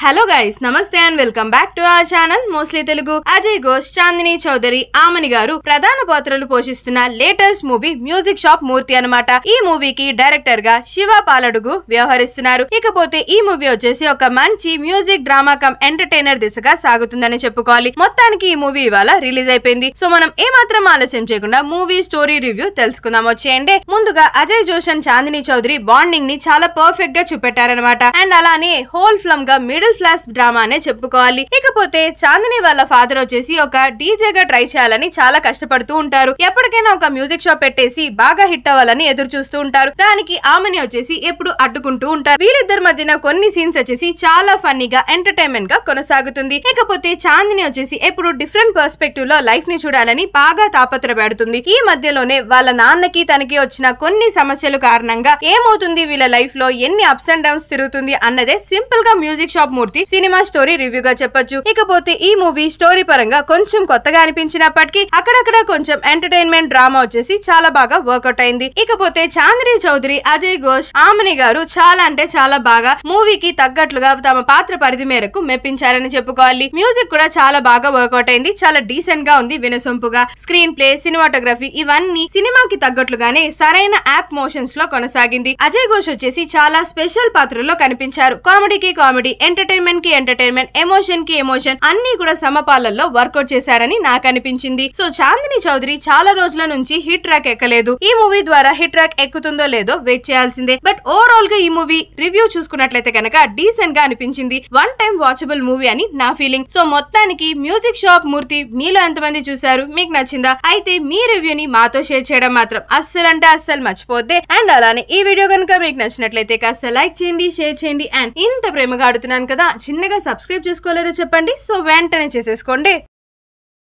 Hello guys, నమస్తే and welcome back to our channel mostly Telugu. Ajay Ghosh, Chandini Chaudhary, Amani గారు ప్రధాన పాత్రలు పోషిస్తున్న latest movie music shop Murthy అన్నమాట. ఈ మూవీకి డైరెక్టర్ గా శివ పాలడుగు వ్యవహరిస్తున్నారు. ఇకపోతే ఈ మూవీ వచ్చేసి ఒక మంచి మ్యూజిక్ డ్రామా కమ్ ఎంటర్టైనర్ దిశగా సాగుతుందని చెప్పుకోవాలి. మొత్తానికి ఈ మూవీ ఇవాళ రిలీజ్ అయిపోయింది. సో మనం ఏమాత్రం ఆలస్యం చేయకుండా మూవీ స్టోరీ రివ్యూ తెలుసుకుందాం వచ్చేయండి. ముందుగా అజయ్ ఘోష్ అండ్ చాందిని చౌదరి బాండింగ్ ని చాలా పర్ఫెక్ట్ గా చూపెట్టారనమాట. అండ్ అలానే హోల్ ఫిల్మ్ గా మిడిల్ క్లాస్ డ్రామా అనే చెప్పుకోవాలి. ఇకపోతే చాందిని వాళ్ళ ఫాదర్ వచ్చేసి ఒక డీజే గా ట్రై చేయాలని చాలా కష్టపడుతూ ఉంటారు. ఎప్పటికైనా ఒక మ్యూజిక్ షాప్ పెట్టేసి బాగా హిట్ అవ్వాలని ఎదురు చూస్తూ ఉంటారు. దానికి ఆమెని వచ్చేసి ఎప్పుడు అడ్డుకుంటూ ఉంటారు. వీళ్ళిద్దరి మధ్యన కొన్ని సీన్స్ వచ్చేసి చాలా ఫన్నీగా ఎంటర్టైన్మెంట్ గా కొనసాగుతుంది. ఇకపోతే చాందిని వచ్చేసి ఎప్పుడు డిఫరెంట్ పర్స్పెక్టివ్ లో లైఫ్ ని చూడాలని బాగా తాపత్రపడుతుంది. ఈ మధ్యలోనే వాళ్ళ నాన్నకి తనకి వచ్చిన కొన్ని సమస్యల కారణంగా ఏమవుతుంది, వీళ్ళ లైఫ్ లో ఎన్ని అప్స్ అండ్ డౌన్స్ తిరుగుతుంది అన్నదే సింపుల్ గా మ్యూజిక్ షాప్ మూర్తి సినిమా స్టోరీ రివ్యూగా చెప్పొచ్చు. ఇకపోతే ఈ మూవీ స్టోరీ పరంగా కొంచెం కొత్తగా అనిపించినప్పటికీ అక్కడక్కడ కొంచెం ఎంటర్టైన్మెంట్ డ్రామా వచ్చేసి చాలా బాగా వర్కౌట్ అయింది. ఇకపోతే చాందిని చౌదరి, అజయ్ ఘోష్, ఆమని గారు చాలా అంటే చాలా బాగా మూవీకి తగ్గట్లుగా తమ పాత్ర పరిధి మేరకు మెప్పించారని చెప్పుకోవాలి. మ్యూజిక్ కూడా చాలా బాగా వర్కౌట్ అయింది. చాలా డీసెంట్ గా ఉంది. వినసొంపుగా స్క్రీన్ ప్లే, సినిమాటోగ్రఫీ ఇవన్నీ సినిమాకి తగ్గట్లుగానే సరైన యాప్ మోషన్స్ లో కొనసాగింది. అజయ్ ఘోష్ వచ్చేసి చాలా స్పెషల్ పాత్రలో కనిపించారు. కామెడీకి కామెడీ, ఎంటర్టైన్మెంట్ కి ఎంటర్టైన్మెంట్, ఎమోషన్ కి ఎమోషన్ అన్ని కూడా సమపాలల్లో వర్కౌట్ చేశారని నాకు అనిపించింది. సో చాందిని చౌదరి చాలా రోజుల నుంచి హిట్ ట్రాక్ ఎక్కలేదు. ఈ మూవీ ద్వారా హిట్ ట్రాక్ ఎక్కుతుందో లేదో వెయిట్ చేయాల్సిందే. బట్ ఓవరాల్ గా ఈ మూవీ రివ్యూ చూసుకున్నట్లయితే కనుక డీసెంట్ గా అనిపించింది. వన్ టైం వాచబుల్ మూవీ అని నా ఫీలింగ్. సో మొత్తానికి మ్యూజిక్ షాప్ మూర్తి మీలో ఎంతమంది చూసారు, మీకు నచ్చిందా? అయితే మీ రివ్యూని మాతో షేర్ చేయడం మాత్రం అస్సలంటే అస్సలు మర్చిపోద్దే. అండ్ అలానే ఈ వీడియో కనుక మీకు నచ్చినట్లయితే కాస్త లైక్ చేయండి, షేర్ చేయండి. అండ్ ఇంత ప్రేమగా ఆడుతున్నాను కదా, చిన్నగా సబ్స్క్రైబ్ చేసుకోలేదో చెప్పండి. సో వెంటనే చేసేసుకోండి.